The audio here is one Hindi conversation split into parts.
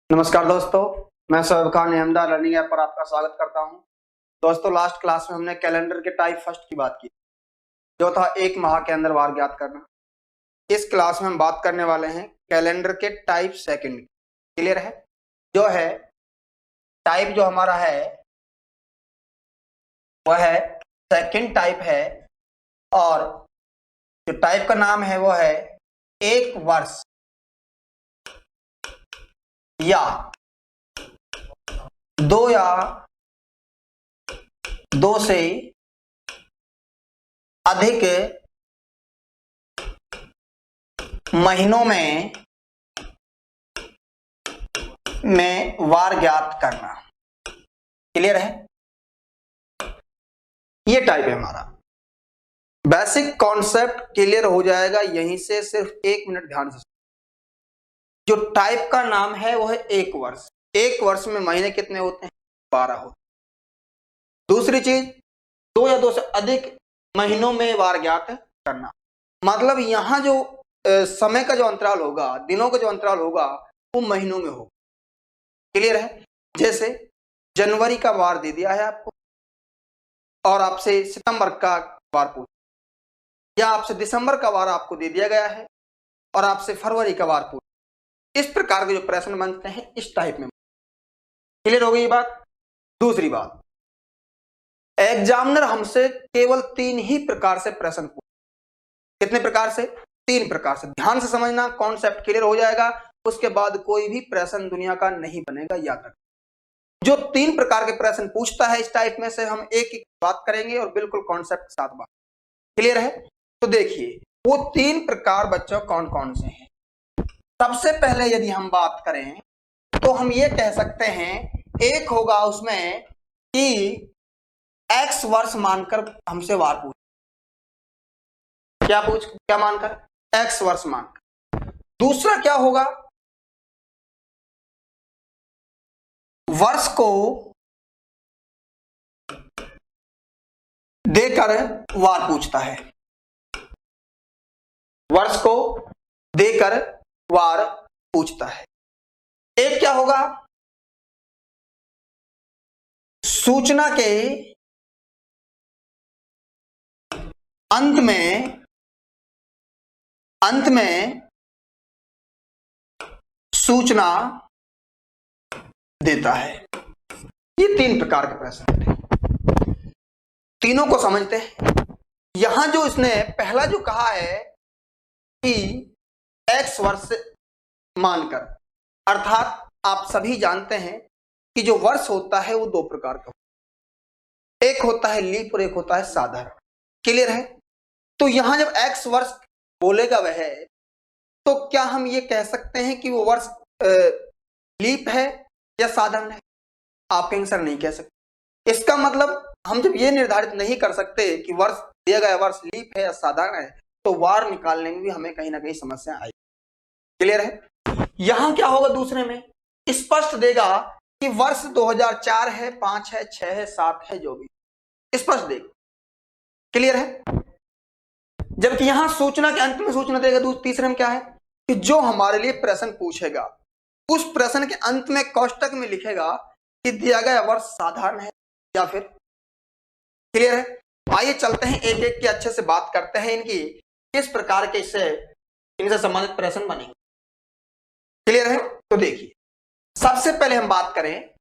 नमस्कार दोस्तों, मैं सोएब खान अहमदाबाद लर्निंग ऐप पर आपका स्वागत करता हूं। दोस्तों, लास्ट क्लास में हमने कैलेंडर के टाइप फर्स्ट की बात की, जो था एक माह के अंदर वार ज्ञात करना। इस क्लास में हम बात करने वाले हैं कैलेंडर के टाइप सेकंड की। क्लियर है? जो है टाइप जो हमारा है वह है सेकंड टाइप है, और जो टाइप का नाम है वो है एक वर्ष या दो से अधिक महीनों में वार ज्ञात करना। क्लियर है? ये टाइप है हमारा। बेसिक कॉन्सेप्ट क्लियर हो जाएगा यहीं से, सिर्फ 1 मिनट ध्यान से। जो टाइप का नाम है वो है एक वर्ष। एक वर्ष में महीने कितने होते हैं? 12 होते हैं। दूसरी चीज, 2 से अधिक महीनों में वार ज्ञात करना। मतलब यहां जो समय का जो अंतराल होगा, दिनों का जो अंतराल होगा, वो महीनों में होगा। क्लियर है? जैसे जनवरी का वार दे दिया है आपको, और आपसे सितंबर का वार पूछ, या आपसे दिसंबर का वार आपको दे दिया गया है और आपसे फरवरी का वार पूछ। इस प्रकार के जो प्रश्न बनते हैं इस टाइप में। क्लियर हो गई ये बात? दूसरी बात, एग्जामिनर हमसे केवल 3 ही प्रकार से प्रश्न पूछ। कितने प्रकार से? 3 प्रकार से। ध्यान से समझना, कॉन्सेप्ट क्लियर हो जाएगा। उसके बाद कोई भी प्रश्न दुनिया का नहीं बनेगा, याद रखना। जो 3 प्रकार के प्रश्न पूछता है इस टाइप में से हम एक एक बात करेंगे और बिल्कुल कॉन्सेप्ट के साथ बात। क्लियर है? तो देखिए वो 3 प्रकार बच्चों कौन कौन से हैं। सबसे पहले यदि हम बात करें तो हम ये कह सकते हैं, एक होगा उसमें कि x वर्ष मानकर हमसे वार पूछ। क्या मानकर? x वर्ष मानकर। दूसरा क्या होगा? वर्ष को देकर वार पूछता है। वर्ष को देकर वार पूछता है। एक क्या होगा? सूचना के अंत में सूचना देता है। ये 3 प्रकार के प्रश्न होते हैं। तीनों को समझते हैं। यहां जो इसने पहला जो कहा है कि x वर्ष मानकर, अर्थात आप सभी जानते हैं कि जो वर्ष होता है वो 2 प्रकार का होता है। एक होता है लीप और एक होता है साधारण। क्लियर है? तो यहां जब x वर्ष बोलेगा वह, तो क्या हम ये कह सकते हैं कि वो वर्ष लीप है या साधारण है? आप कहेंगे सर नहीं कह सकते। इसका मतलब हम जब ये निर्धारित नहीं कर सकते कि वर्ष दिया गया वर्ष लीप है या साधारण है, तो वार निकालने में भी हमें कहीं ना कहीं समस्या आएगी। क्लियर है? यहां क्या होगा? दूसरे में स्पष्ट देगा कि वर्ष 2004 है, 5 है, 6 है, 7 है, जो भी स्पष्ट देगा। क्लियर है? जबकि यहां सूचना के अंत में सूचना देगा। तीसरे में क्या है कि जो हमारे लिए प्रश्न पूछेगा उस प्रश्न के अंत में कोष्टक में लिखेगा कि दिया गया वर्ष साधारण है या फिर। क्लियर है? आइए चलते हैं एक एक के अच्छे से बात करते हैं इनकी, किस प्रकार के इनसे संबंधित प्रश्न बनेंगे। क्लियर है? तो देखिए, सबसे पहले हम बात करें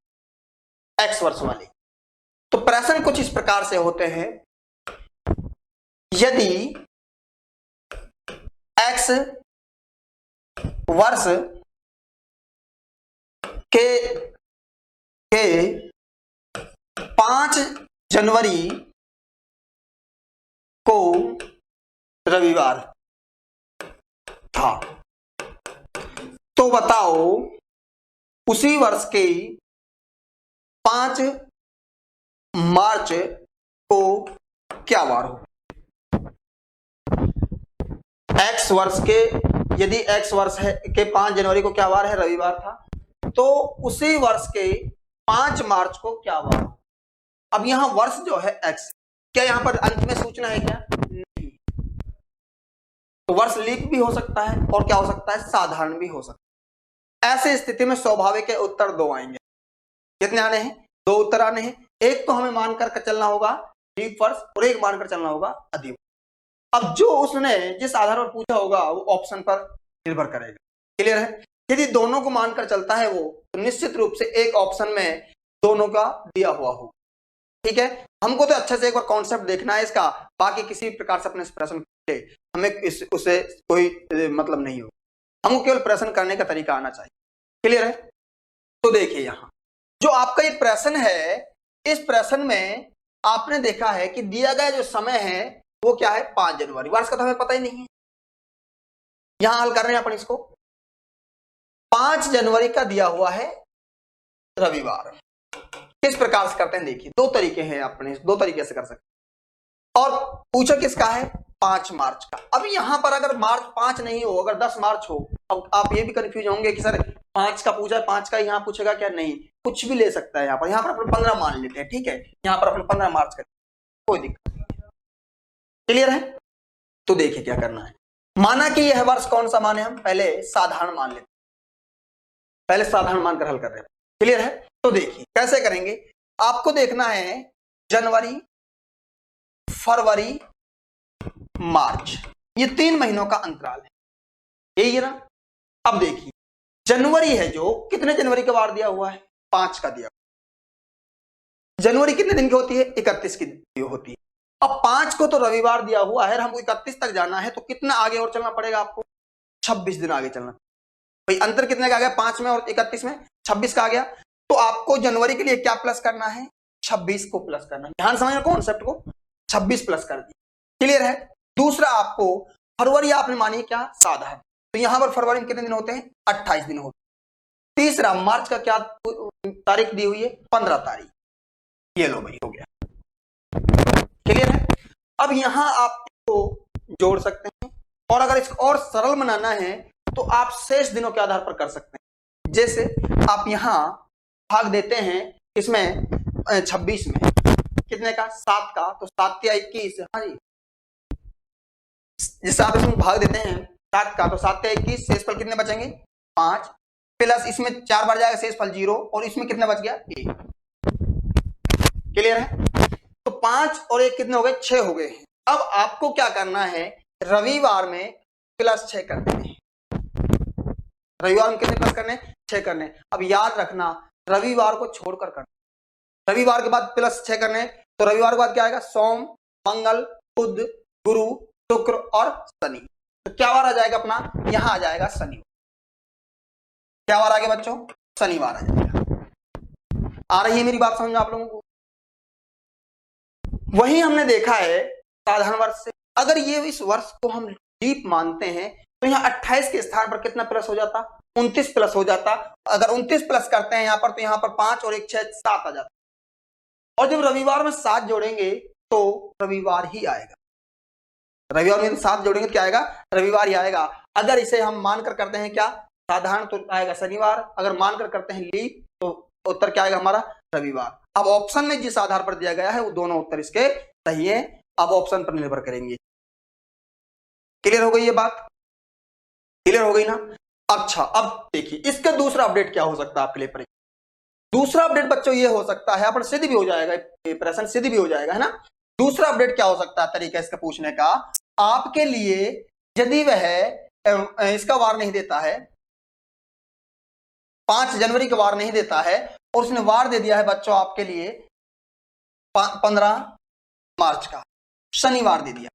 x वर्ष वाली। तो प्रश्न कुछ इस प्रकार से होते हैं, यदि x वर्ष के 5 जनवरी को रविवार था, तो बताओ उसी वर्ष के 5 मार्च को क्या वार हो? x वर्ष के, यदि x वर्ष है के 5 जनवरी को क्या वार है? रविवार था, तो उसी वर्ष के 5 मार्च को क्या वार हो? अब यहां वर्ष जो है x, क्या यहां पर अंत में सूचना है क्या? नहीं। तो वर्ष लीप भी हो सकता है और क्या हो सकता है? साधारण भी हो सकता ऐसी स्थिति में स्वाभाविक है उत्तर 2 आएंगे। कितने आने हैं? 2 उत्तर आने हैं। एक तो हमें मानकर चलना होगा डीप वर्ष और एक मानकर चलना होगा अधिवर्ष। अब जो उसने जिस आधार पर पूछा होगा वो ऑप्शन पर निर्भर करेगा। क्लियर है? यदि दोनों को मानकर चलता है वो, तो निश्चित रूप से एक ऑप्शन में दोनों का दिया हुआ होगा। ठीक है, हमको तो अच्छे से एक बार कॉन्सेप्ट देखना है इसका, बाकी किसी प्रकार से अपने प्रश्न के हमें उससे कोई मतलब नहीं होगा, हमको केवल प्रश्न करने का तरीका आना चाहिए। क्लियर है? तो देखिए यहाँ जो आपका ये प्रश्न है, इस प्रश्न में आपने देखा है कि दिया गया जो समय है वो क्या है? 5 जनवरी। वर्ष का तो हमें पता ही नहीं है, यहां हल कर रहे हैं अपन इसको। 5 जनवरी का दिया हुआ है रविवार। किस प्रकार से करते हैं देखिए, 2 तरीके हैं, अपने 2 तरीके से कर सकते हैं। और पूछा किसका है? 5 मार्च का। अब यहां पर अगर मार्च 5 नहीं हो, अगर 10 मार्च हो, अब आप ये भी कंफ्यूज होंगे कि सर 5 का पूछा है, 5 का यहां पूछेगा क्या? नहीं, कुछ भी ले सकता है। यहां पर अपन 15 मान लेते हैं। ठीक है, यहां पर अपन 15 मार्च करें, कोई दिक्कत नहीं। क्लियर है? तो देखिए क्या करना है। माना कि यह वर्ष कौन सा माने, हम पहले साधारण मान लेते, पहले साधारण मानकर हल कर रहे हैं। क्लियर है? तो देखिए कैसे करेंगे, आपको देखना है जनवरी, फरवरी, मार्च, ये 3 महीनों का अंतराल है, यही है ना। अब देखिए जनवरी है जो, कितने जनवरी का वार दिया हुआ है? 5 का दिया। जनवरी कितने दिन की होती है? 31 की होती है। अब 5 को तो रविवार दिया हुआ है, हमको 31 तक जाना है, तो कितना आगे और चलना पड़ेगा आपको? 26 दिन आगे चलना। भाई अंतर कितने का आ गया? 5 में और 31 में 26 का आ गया। तो आपको जनवरी के लिए क्या प्लस करना है? 26 को प्लस करना है। ध्यान समझना कॉन्सेप्ट को, 26 प्लस कर दिया। क्लियर है? दूसरा आपको फरवरी आपने मानी क्या? साधारण, तो यहां पर फरवरी में कितने दिन होते हैं? 28 दिन होते हैं। तीसरा मार्च का क्या तारीख दी हुई है? 15 तारीख। ये लो भाई, हो गया। क्लियर है? अब यहां आप इसको जोड़ सकते हैं, और अगर इसको और सरल बनाना है तो आप शेष दिनों के आधार पर कर सकते हैं। जैसे आप यहां भाग देते हैं इसमें 26 में, कितने का? 7 का, तो 7 या 21। हाँ जी, जिससे आप इसमें भाग देते हैं 7 का, तो 7 या 21, शेष फल कितने बचेंगे? 5, प्लस इसमें 4 बार जाएगा, शेष फल 0, और इसमें कितना बच गया? 1। क्लियर है? तो 5 और 1 कितने हो गए? 6 हो गए। अब आपको क्या करना है? रविवार में प्लस 6 कर देने हैं। रविवार में कितने प्लस करने? 6 करने। अब याद रखना रविवार को छोड़कर करना। रविवार के बाद प्लस 6 करने, तो रविवार के बाद क्या आएगा? सोम, मंगल, बुध, गुरु, शुक्र और शनि। तो क्या वार आ जाएगा अपना? यहां आ जाएगा शनिवार। क्या वार आ गया बच्चों? शनिवार आ जाएगा। आ रही है मेरी बात समझ में आप लोगों को? वही हमने देखा है साधारण वर्ष से। अगर ये इस वर्ष को हम डीप मानते हैं तो यहाँ 28 के स्थान पर कितना प्लस हो जाता? 29 प्लस हो जाता। अगर 29 प्लस करते हैं यहाँ पर, तो यहाँ पर 5 और 1 6 7 आ जाता। और जब रविवार में 7 जोड़ेंगे तो रविवार ही आएगा। रविवार में 7 जोड़ेंगे तो क्या आएगा? रविवार ही आएगा। अगर इसे हम मानकर करते हैं क्या? साधारण, तो आएगा शनिवार। अगर मानकर करते हैं लीप, तो उत्तर क्या आएगा हमारा? रविवार। अब ऑप्शन में जिस आधार पर दिया गया है वो दोनों उत्तर इसके सही है। अब ऑप्शन पर निर्भर करेंगे। क्लियर हो गई ये बात? क्लियर हो गई ना? अच्छा, अब देखिए इसका दूसरा अपडेट क्या हो सकता है आपके लिए परीक्षा। दूसरा अपडेट बच्चों ये हो सकता है, अपन सिद्ध भी हो जाएगा, प्रश्न सिद्ध भी हो जाएगा, है ना। दूसरा अपडेट क्या हो सकता है तरीका इसका पूछने का आपके लिए? यदि वह इसका वार नहीं देता है, 5 जनवरी का वार नहीं देता है, और उसने वार दे दिया है बच्चों आपके लिए 15 मार्च का, शनिवार दे दिया।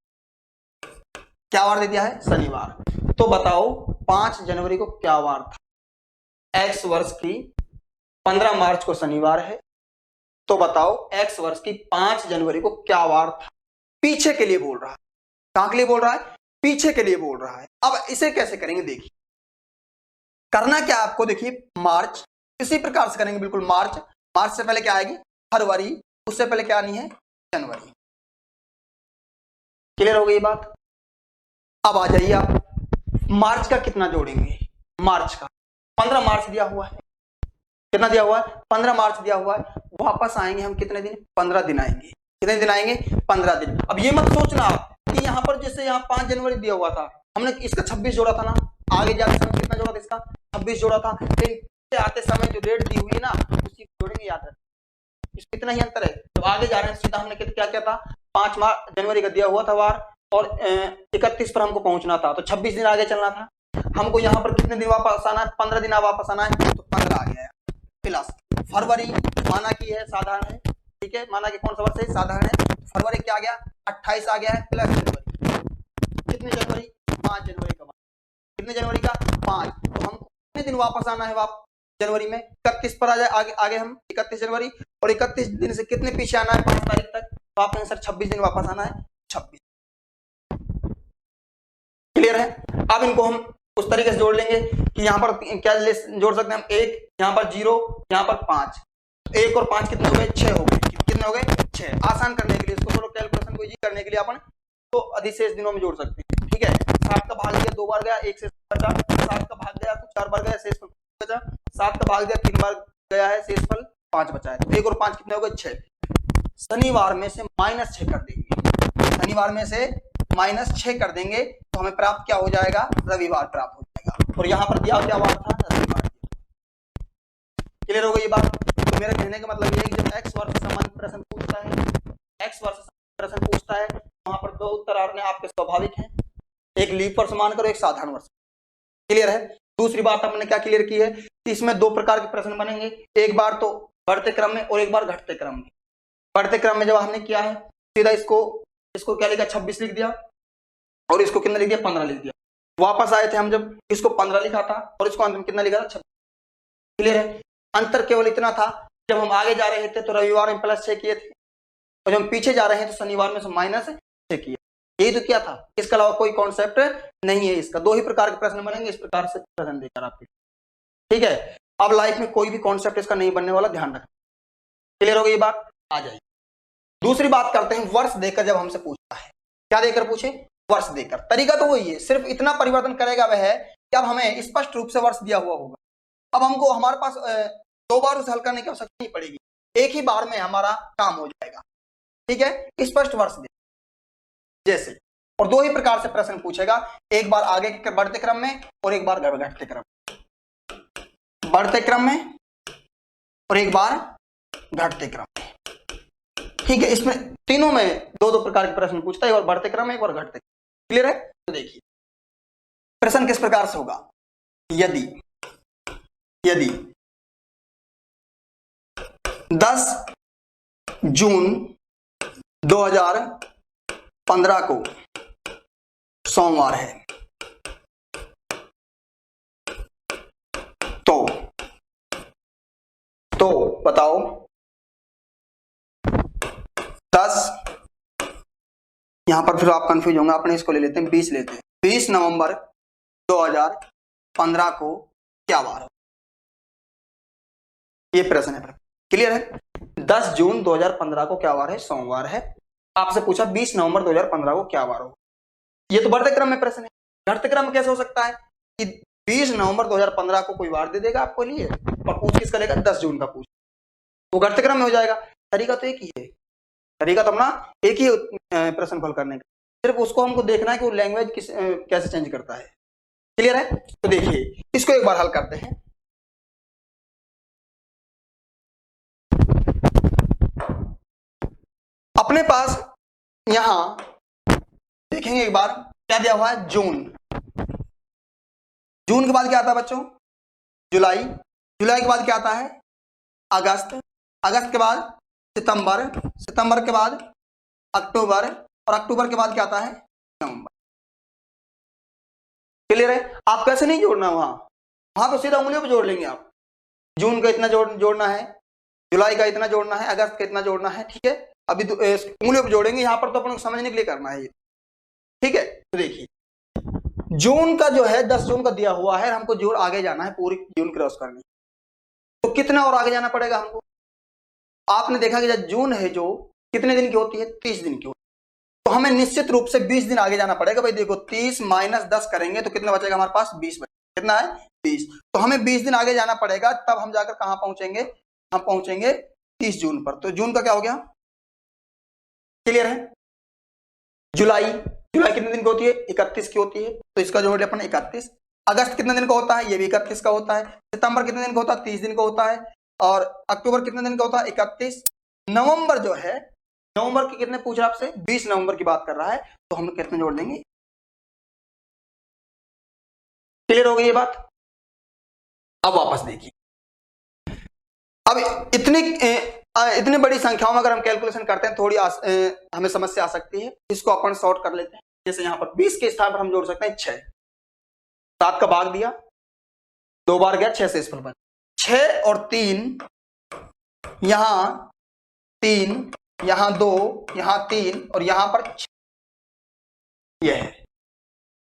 क्या वार दे दिया है? शनिवार। तो बताओ 5 जनवरी को क्या वार था? एक्स वर्ष की 15 मार्च को शनिवार है, तो बताओ एक्स वर्ष की 5 जनवरी को क्या वार था? पीछे के लिए बोल रहा है। कहां के लिए बोल रहा है? पीछे के लिए बोल रहा है। अब इसे कैसे करेंगे देखिए। करना क्या आपको? देखिए मार्च, इसी प्रकार से करेंगे बिल्कुल। मार्च, मार्च से पहले क्या आएगी? फरवरी, उससे पहले क्या आनी है? जनवरी। क्लियर हो गई बात? अब आ जाइए आप, मार्च का कितना जोड़ेंगे? मार्च का 15 मार्च दिया हुआ है। कितना दिया हुआ है? 15 मार्च दिया हुआ है। वापस आएंगे हम कितने दिन? 15 दिन आएंगे। कितने दिन आएंगे? 15 दिन। अब ये मत सोचना आप कि यहां पर जैसे यहां 5 जनवरी दिया हुआ था, हमने इसका 26 जोड़ा था ना, आगे जाकर कितना जोड़ा था इसका? 26 जोड़ा था, लेकिन आते समय जो डेट दी हुई है ना उसी को जोड़ेंगे, याद रखें। इसमें इतना ही अंतर है। जब आगे जा रहे हैं सीधा हमने क्या क्या था, 5 जनवरी का दिया हुआ था वार और 31 पर हमको पहुंचना था, तो 26 दिन आगे चलना था। हमको यहाँ पर कितने दिन वापस आना है, 15 दिन वापस आना है, तो 15 आ गया है। प्लस फरवरी माना कि है साधारण है, ठीक है, माना कि कौन सा वर्ष है, साधारण है। फरवरी क्या आ गया, 28 आ गया है, प्लस जनवरी, कितने जनवरी, 5 जनवरी का, कितने जनवरी का, 5। तो हमको कितने दिन वापस आना है जनवरी में, 31 पर आ जाए, आगे हम 31 जनवरी, और 31 दिन से कितने पीछे आना है, 5 तारीख तक, तो आप सर 26 दिन वापस आना है, 26। क्लियर है। अब इनको हम उस तरीके से जोड़ लेंगे कि यहाँ पर क्या जोड़ सकते हैं हम, 1, यहाँ पर 0, यहाँ पर 5, 1 और 5 कितने हो गए, 6 हो गए, कितने हो गए, 6। आसान करने के लिए इसको थोड़ा कैलकुलेशन को इजी करने के लिए अपन तो अधिशेष दिनों में जोड़ सकते हैं, ठीक है। 7 का भाग दिया 2 बार गया, 1 से बचा, 7 का भाग गया तो 4 बार गया, शेष बचा, 7 का भाग दिया 3 बार गया है, शेषफल 5 बचा है। 1 और 5 कितने हो गए, 6। शनिवार में से -6 कर देंगे, शनिवार में से -6 कर देंगे तो हमें प्राप्त क्या हो जाएगा, रविवार प्राप्त हो जाएगा। और यहाँ पर दिया क्या वार था, रविवार। क्लियर हो गई ये बात। तो मेरे कहने का मतलब ये है कि जब x वर्ष से संबंधित प्रश्न पूछता है, x वर्ष से प्रश्न पूछता है, वहां पर 2 उत्तर आने आपके स्वाभाविक हैं, एक लीप वर्ष मानकर एक साधारण वर्ष। क्लियर है। दूसरी बात हमने क्या क्लियर की है कि इसमें 2 प्रकार के प्रश्न बनेंगे, एक बार तो बढ़ते क्रम में और एक बार घटते क्रम में। बढ़ते क्रम में जब हमने किया है सीधा इसको क्या लिखा, 26 लिख दिया, और इसको कितना लिख दिया, 15 लिख दिया। वापस आए थे हम जब इसको 15 लिखा था और इसको अंत में कितना लिखा था, 26। क्लियर है। अंतर केवल इतना था, जब हम आगे जा रहे थे तो रविवार में +6 किए थे, और जब हम पीछे जा रहे हैं तो शनिवार में से -6 किए। यही तो क्या था, इसके अलावा कोई कॉन्सेप्ट नहीं है इसका। 2 ही प्रकार के प्रश्न बनेंगे इस प्रकार से प्रश्न देकर आपके, ठीक है। अब लाइफ में कोई भी कॉन्सेप्ट इसका नहीं बनने वाला, ध्यान रखना। क्लियर हो गई बात, आ जाइए दूसरी बात करते हैं। वर्ष देकर जब हमसे पूछता है, क्या देकर पूछे, वर्ष देकर। तरीका तो वही है, सिर्फ इतना परिवर्तन करेगा वह है कि अब हमें स्पष्ट रूप से वर्ष दिया हुआ होगा। अब हमको हमारे पास 2 बार उसे हल करने की आवश्यकता नहीं पड़ेगी, एक ही बार में हमारा काम हो जाएगा, ठीक है। स्पष्ट वर्ष दे जैसे, और 2 ही प्रकार से प्रश्न पूछेगा, एक बार आगे के बढ़ते क्रम में और एक बार घटते क्रम, बढ़ते क्रम में और एक बार घटते क्रम में, ठीक है। इसमें तीनों में 2-2 प्रकार के प्रश्न पूछता है, एक बार बढ़ते क्रम में, एक बार घटते। क्लियर है। तो देखिए प्रश्न किस प्रकार से होगा, यदि 10 जून 2015 को सोमवार है, तो बताओ 10, यहां पर फिर आप कंफ्यूज होंगे, अपने इसको ले लेते हैं, 20 लेते हैं। 20 नवंबर 2015 को क्या वार हो, ये प्रश्न है। क्लियर है। 10 जून 2015 को क्या वार है, सोमवार है। आपसे पूछा 20 नवंबर 2015 को क्या वार हो, ये तो बढ़ते क्रम में प्रश्न है। घटते क्रम में कैसे हो सकता है कि 20 नवंबर 2015 को कोई वार दे देगा आपको लिए, और पूछ किस करेगा, 10 जून का पूछ, वो घटते क्रम में हो जाएगा। तरीका तो एक ही है, तरीका तो अपना एक ही प्रश्न हल करने का, सिर्फ उसको हमको देखना है कि वो लैंग्वेज कैसे चेंज करता है। क्लियर है। तो देखिए इसको एक बार हल करते हैं। अपने पास यहां देखेंगे एक बार क्या दिया हुआ है, जून। जून के बाद क्या आता है बच्चों, जुलाई। जुलाई के बाद क्या आता है, अगस्त। अगस्त के बाद सितंबर। सितंबर के बाद अक्टूबर, और अक्टूबर के बाद क्या आता है, नवंबर। क्लियर है। आप कैसे नहीं जोड़ना, वहां तो सीधा उंगलियों पे जोड़ लेंगे आप। जून का इतना जोड़ना है, जुलाई का इतना जोड़ना है, अगस्त का इतना जोड़ना है, ठीक है। अभी तो उंगलियों पे जोड़ेंगे, यहां पर तो अपन को समझने के लिए करना है ये, ठीक है। तो देखिए जून का जो है 10 जून का दिया हुआ है, हमको जोड़ आगे जाना है, पूरी जून क्रॉस करनी, तो कितना और आगे जाना पड़ेगा हमको। आपने देखा कि जब जून है जो कितने दिन की होती है, 30 दिन की होती है, तो हमें निश्चित रूप से 20 दिन आगे जाना पड़ेगा। भाई देखो 30 - 10 करेंगे तो कितना बचेगा हमारे पास, 20 बचेगा। कितना है, 20। तो हमें 20 दिन आगे जाना पड़ेगा, तब हम जाकर कहां पहुंचेंगे, हम पहुंचेंगे 30 जून पर। तो जून का क्या हो गया, क्लियर है। जुलाई, जुलाई कितने दिन की होती है, 31 की होती है, तो इसका जोड़ अपन 31। अगस्त कितने दिन का होता है, ये भी 31 का होता है। सितंबर कितने दिन का होता है, 30 दिन का होता है। और अक्टूबर कितने दिन का होता है, 31। नवंबर जो है, नवंबर के कितने पूछ रहा है आपसे, 20 नवंबर की बात कर रहा है, तो हम कितने जोड़ देंगे। क्लियर हो गई ये बात। अब वापस देखिए, अब इतनी बड़ी संख्याओं में अगर हम कैलकुलेशन करते हैं थोड़ी हमें समस्या आ सकती है। इसको अपन सॉर्ट कर लेते हैं। जैसे यहां पर 20 के स्थान पर हम जोड़ सकते हैं 6, 7 का भाग दिया, 2 बार गया, 6 से इसफल बन, 6 और 3, यहां 3, यहां 2, यहां 3 और यहां पर 6, यह है।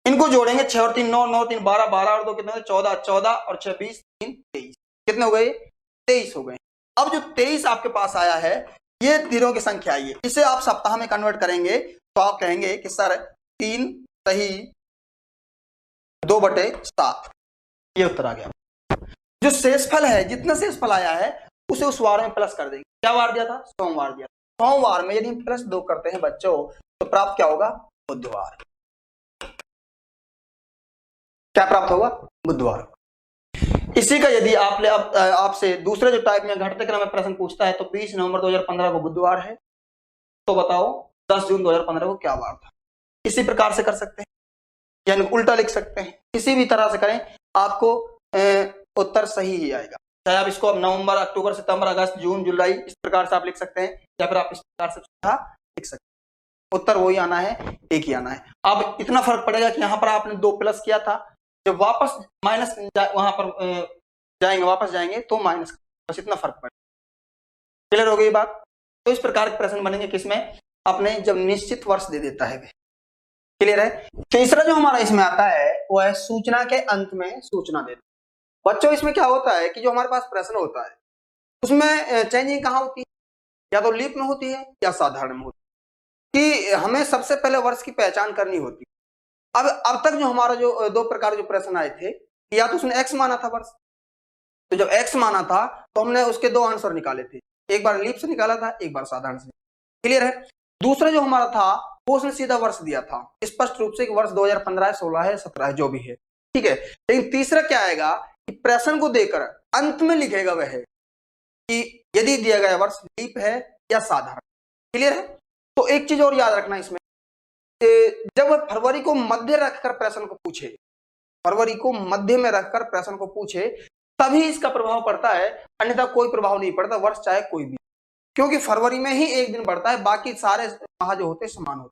इनको जोड़ेंगे 6 और 3 9, 9 3 12, 12 और 2 कितने, 14, 14 और 6 20, 3 23, कितने हो गए, 23 हो गए। अब जो 23 आपके पास आया है, ये दिनों की संख्या आई है, इसे आप सप्ताह में कन्वर्ट करेंगे तो आप कहेंगे कि सर 3 सही 2/7, ये उत्तर आ गया। जो शेषफल है, जितना शेषफल आया है उसे उस वार में प्लस कर देंगे। क्या वार दिया था, सोमवार दिया। सोमवार में यदि हम +2 करते हैं बच्चों, तो प्राप्त क्या होगा, बुधवार। क्या प्राप्त होगा, बुधवार। इसी का यदि आपसे दूसरे जो टाइप में घटते क्रम में प्रश्न पूछता है, तो 20 नवंबर 2015 को बुधवार है, तो बताओ 10 जून 2015 को क्या वार था। इसी प्रकार से कर सकते हैं, यानी उल्टा लिख सकते हैं, किसी भी तरह से करें आपको उत्तर सही ही आएगा। चाहे आप इसको अब नवंबर, अक्टूबर, सितंबर, अगस्त, जून, जुलाई इस प्रकार से आप लिख सकते हैं, या फिर आप इस प्रकार से लिख सकते हैं, उत्तर वही आना है, एक ही आना है। अब इतना फर्क पड़ेगा कि यहाँ पर आपने 2 प्लस किया था, जब वापस माइनस वहां पर जाएंगे, वापस जाएंगे तो माइनस, बस इतना फर्क पड़ेगा। क्लियर हो गई बात। तो इस प्रकार के प्रश्न बनेंगे किसमें, अपने जब निश्चित वर्ष दे देता है। क्लियर है। तीसरा जो हमारा इसमें आता है वो है सूचना के अंत में सूचना देना। बच्चों इसमें क्या होता है कि जो हमारे पास प्रश्न होता है उसमें चेंजिंग कहाँ होती है, या तो लीप में होती है या साधारण में होती है, कि हमें सबसे पहले वर्ष की पहचान करनी होती है। अब तक जो हमारा जो 2 प्रकार जो प्रश्न आए थे, या तो उसने x माना था वर्ष, तो जब x माना था तो हमने उसके 2 आंसर निकाले थे, एक बार लीप से निकाला था, एक बार साधारण से। क्लियर है। दूसरा जो हमारा था वो उसने सीधा वर्ष दिया था स्पष्ट रूप से कि वर्ष 2015 है, 16 है, 17 है, जो भी है, ठीक है। लेकिन तीसरा क्या आएगा कि प्रश्न को देकर अंत में लिखेगा वह कि यदि दिया गया वर्ष लीप है या साधारण। क्लियर है। तो एक चीज और याद रखना इसमें, जब फरवरी को मध्य रखकर प्रश्न को पूछे, फरवरी को मध्य में रखकर प्रश्न को पूछे, तभी इसका प्रभाव पड़ता है, अन्यथा कोई प्रभाव नहीं पड़ता, वर्ष चाहे कोई भी, क्योंकि फरवरी में ही एक दिन बढ़ता है, बाकी सारे माह जो होते समान होते।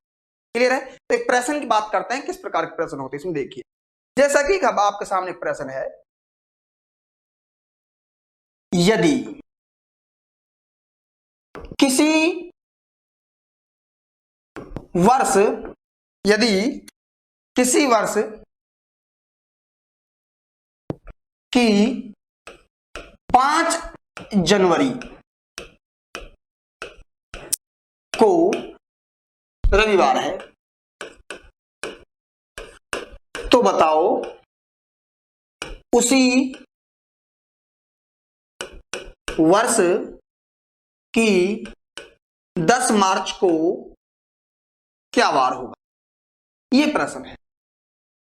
क्लियर है। तो एक प्रश्न की बात करते हैं, किस प्रकार के प्रश्न होते हैं इसमें देखिए। जैसा कि अब आपके सामने प्रश्न है, यदि किसी वर्ष, यदि किसी वर्ष की 5 जनवरी को रविवार है, तो बताओ उसी वर्ष की 10 मार्च को क्या वार होगा। ये प्रश्न है।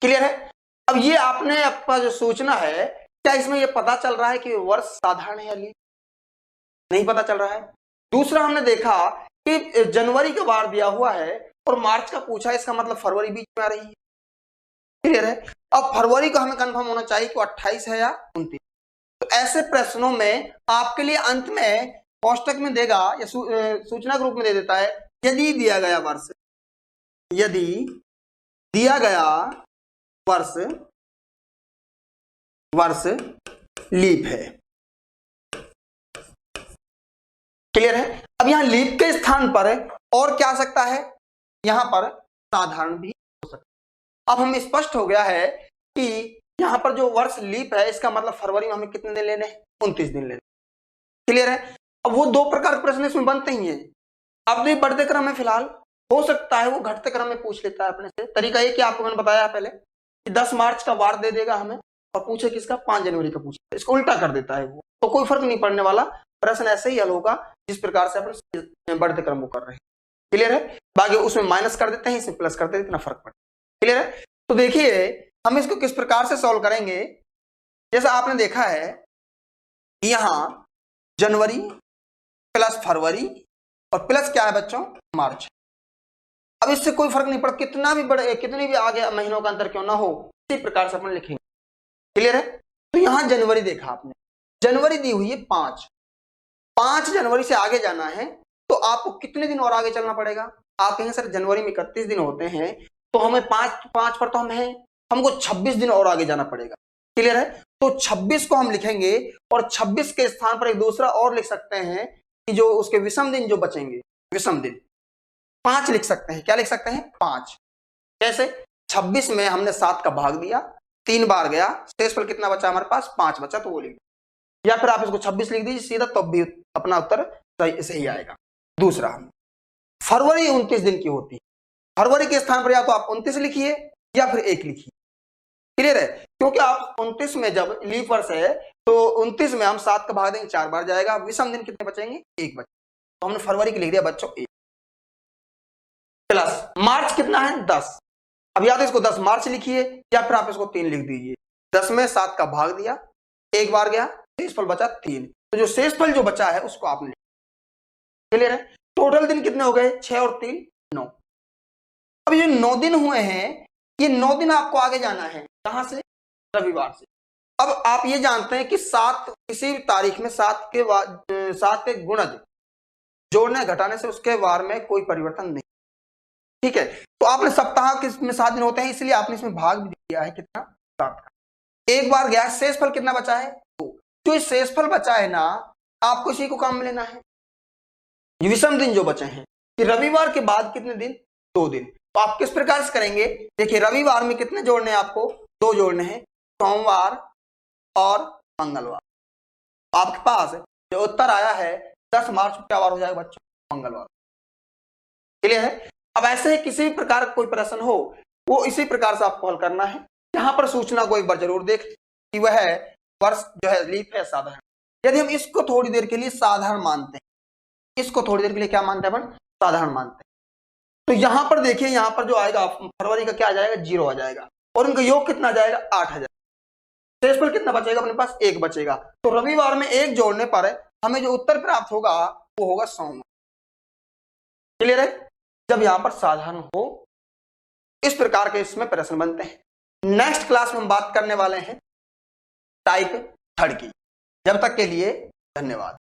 क्लियर है। अब ये आपने आपका जो सूचना है, क्या इसमें ये पता चल रहा है कि वर्ष साधारण है या लीप, नहीं पता चल रहा है। दूसरा हमने देखा कि जनवरी का वार दिया हुआ है और मार्च का पूछा है, इसका मतलब फरवरी बीच में आ रही है। क्लियर है। अब फरवरी का हमें कंफर्म होना चाहिए कि 28 है या 29। तो ऐसे प्रश्नों में आपके लिए अंत में कोष्टक में देगा या सूचना के रूप में दे देता है, यदि दिया गया वर्ष, यदि दिया गया वर्ष लीप है। क्लियर है। अब यहां लीप के स्थान पर और क्या आ सकता है, यहां पर साधारण भी हो सकता है। अब हमें स्पष्ट हो गया है कि यहां पर जो वर्ष लीप है, इसका मतलब फरवरी में हमें कितने दिन लेने हैं, 29 दिन लेने। क्लियर है। अब वो 2 प्रकार के प्रश्न इसमें बनते ही हैं। अब भी बढ़ते क्रम में फिलहाल हो सकता है वो घटते क्रम में पूछ लेता है अपने से। तरीका ये कि आपको मैंने बताया पहले कि 10 मार्च का वार दे देगा हमें और पूछे किसका, 5 जनवरी का पूछे, इसको उल्टा कर देता है वो, तो कोई फर्क नहीं पड़ने वाला, प्रश्न ऐसे ही हल होगा जिस प्रकार से अपन बढ़ते क्रम को कर रहे हैं। क्लियर है। बाकी उसमें माइनस कर देते हैं, इसमें प्लस कर देते हैं, इतना फर्क पड़ता है। क्लियर है। तो देखिए हम इसको किस प्रकार से सॉल्व करेंगे, जैसा आपने देखा है यहां जनवरी प्लस फरवरी और प्लस क्या है बच्चों, मार्च। अब इससे कोई फर्क नहीं पड़ता, कितना भी बड़े कितने भी आगे महीनों का अंतर क्यों ना हो, इसी प्रकार से अपन लिखेंगे। क्लियर है? तो यहां जनवरी देखा आपने, जनवरी दी हुई है 5 जनवरी से आगे जाना है तो आपको कितने दिन और आगे चलना पड़ेगा। आप कहेंगे सर जनवरी में 31 दिन होते हैं तो हमें 5 पर तो हम हैं, हमको 26 दिन और आगे जाना पड़ेगा। क्लियर है? तो 26 को हम लिखेंगे और 26 के स्थान पर एक दूसरा और लिख सकते हैं कि जो उसके विषम दिन जो बचेंगे, विषम दिन 5 लिख सकते हैं। क्या लिख सकते हैं? 5। कैसे? 26 में हमने 7 का भाग दिया, 3 बार गया, शेषफल कितना बचा हमारे पास? 5 बचा, तो वो लिख, या फिर आप इसको 26 लिख दीजिए सीधा, तब भी अपना उत्तर सही आएगा। दूसरा, फरवरी 29 दिन की होती है, फरवरी के स्थान पर या तो आप 29 लिखिए या फिर 1 लिखिए। क्लियर है? क्योंकि आप 29 में जब लीप वर्ष है तो 29 में हम 7 का भाग देंगे, 4 बार जाएगा, विषम दिन कितने बचेंगे? 1 बचे, तो हमने फरवरी की लिख दिया बच्चों 1। प्लस मार्च कितना है? 10। अब या तो इसको 10 मार्च लिखिए या फिर आप इसको 3 लिख दीजिए। 10 में 7 का भाग दिया, 1 बार गया, शेषफल बचा 3, तो जो शेषफल जो बचा है उसको आपने। क्लियर है? टोटल दिन कितने हो गए? 6 और 3 9। अब ये 9 दिन हुए हैं, ये 9 दिन आपको आगे जाना है, कहां से? रविवार से। अब आप ये जानते हैं कि 7 किसी भी तारीख में 7 के गुणज जोड़ने घटाने से उसके वार में कोई परिवर्तन नहीं। ठीक है? तो आपने सप्ताह किसमें 7 दिन होते हैं, इसलिए आपने इसमें भाग भी दिया है कितना? 7 का। 1 बार गया, शेषफल कितना बचा है? 2। जो शेषफल बचा है ना, आपको इसी को काम में लेना है। विषम दिन जो बचे हैं कि रविवार के बाद कितने दिन? 2 दिन। तो आप किस प्रकार से करेंगे? देखिए रविवार में कितने जोड़ने हैं आपको? 2 जोड़ने हैं, सोमवार और मंगलवार। आपके पास जो उत्तर आया है 10 मार्च क्या वार हो जाएगा बच्चों? मंगलवार। क्लियर है? अब ऐसे ही किसी भी प्रकार का कोई प्रश्न हो वो इसी प्रकार से आपको हल करना है। यहां पर सूचना को एक बार जरूर देख कि वह वर्ष जो है लीप है साधारण। यदि हम इसको थोड़ी देर के लिए साधारण मानते हैं, इसको थोड़ी देर के लिए क्या मानते हैं अपन? साधारण मानते हैं। तो यहां पर देखिए, यहां पर जो आएगा फरवरी का क्या आ जाएगा? 0 आ जाएगा, और इनका योग कितना आ जाएगा? 8 आ जाएगा। शेषफल कितना बचेगा अपने पास? 1 बचेगा। तो रविवार में 1 जोड़ने पर हमें जो उत्तर प्राप्त होगा वो होगा सोमवार। क्लियर है? जब यहां पर साधारण हो, इस प्रकार के इसमें प्रश्न बनते हैं। नेक्स्ट क्लास में हम बात करने वाले हैं टाइप 3 की। जब तक के लिए धन्यवाद।